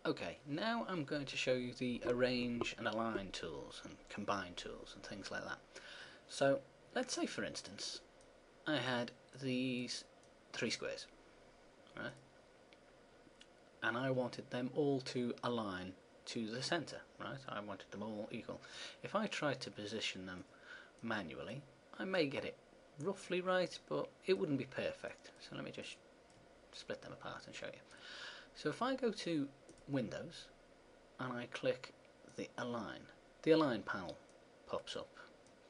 Okay, now I'm going to show you the arrange and align tools and combine tools and things like that. So let's say, for instance, I had these 3 squares, right? And I wanted them all to align to the center, right? I wanted them all equal. If I tried to position them manually, I may get it roughly right, but it wouldn't be perfect. So let me just split them apart and show you. So if I go to Windows and I click the Align panel pops up.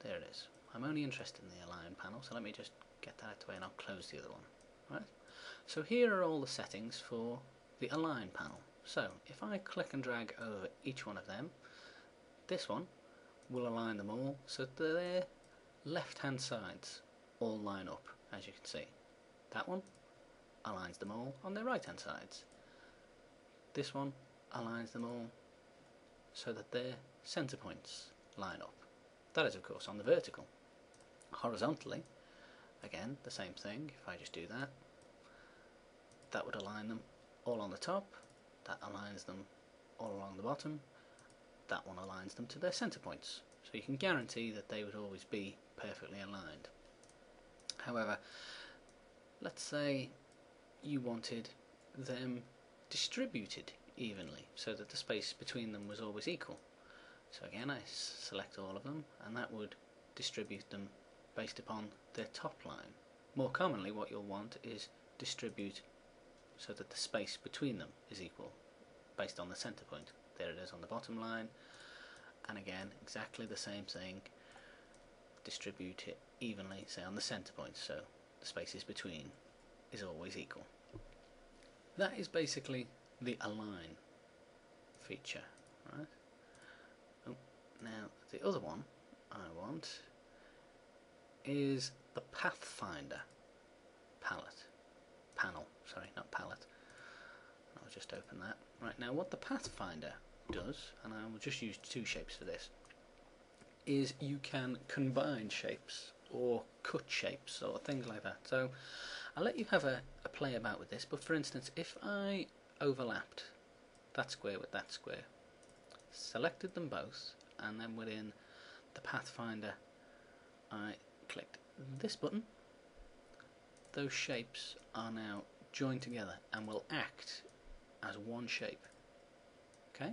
There it is. I'm only interested in the Align panel, so let me just get that out of the way and I'll close the other one. Right? So here are all the settings for the Align panel. So if I click and drag over each one of them, this one will align them all so that their left hand sides all line up, as you can see. That one aligns them all on their right hand sides. This one aligns them all so that their center points line up. That is, of course, on the vertical. Horizontally, again, the same thing. If I just do that, that would align them all on the top, that aligns them all along the bottom, that one aligns them to their center points. So you can guarantee that they would always be perfectly aligned. However, let's say you wanted them distributed evenly so that the space between them was always equal. So again, I select all of them, and that would distribute them based upon their top line. More commonly, what you'll want is distribute so that the space between them is equal based on the center point. There it is on the bottom line, and again, exactly the same thing, distribute it evenly, say on the center point, so the spaces between is always equal. That is basically the Align feature, right? Oh, now the other one I want is the Pathfinder panel. Sorry, not palette. I'll just open that. Right, now what the Pathfinder does, and I will just use 2 shapes for this, is you can combine shapes or cut shapes or things like that. So I'll let you have a play about with this, but for instance, if I overlapped that square with that square, selected them both, and then within the Pathfinder I clicked this button, those shapes are now joined together and will act as one shape. Okay?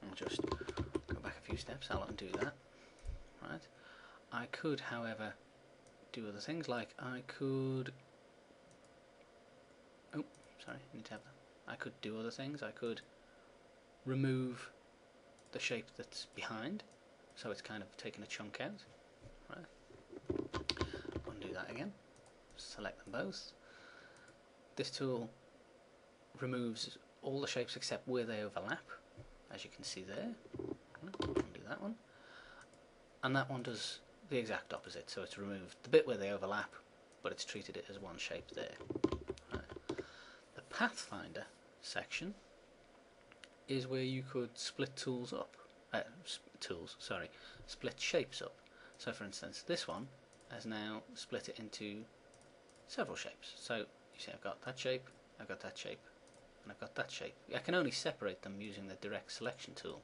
I'll just go back a few steps, I'll undo that. Right? I could, however, do other things, like I could... Oh, sorry, I need to have that. I could do other things. I could remove the shape that's behind, so it's kind of taken a chunk out. Right. Undo that again. Select them both. This tool removes all the shapes except where they overlap, as you can see there. Undo that one. And that one does the exact opposite, so it's removed the bit where they overlap, but it's treated it as one shape there. Right. The Pathfinder section is where you could split tools up, split shapes up. So for instance, this one has now split it into several shapes. So you see I've got that shape, I've got that shape, and I've got that shape. I can only separate them using the direct selection tool.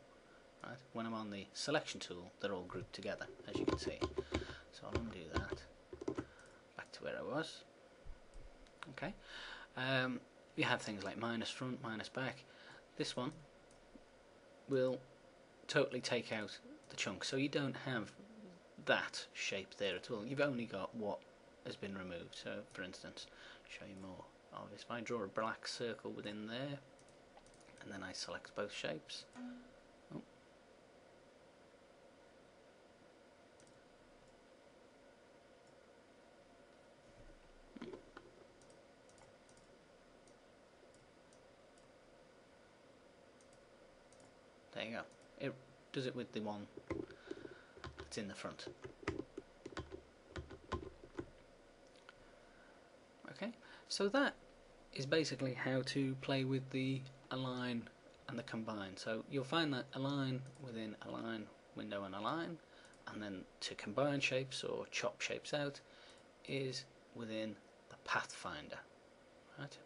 Right? When I'm on the selection tool, they're all grouped together, as you can see. So I'll undo that, back to where I was. Okay. You have things like minus front, minus back. This one will totally take out the chunk, so you don't have that shape there at all. You've only got what has been removed. So for instance, show you more of this. If I draw a black circle within there, and then I select both shapes, oh. There you go. It does it with the one that's in the front. Okay, so that is basically how to play with the Align and the Combine. So you'll find that Align within Align, Window and Align, and then to combine shapes or chop shapes out is within the Pathfinder. Right?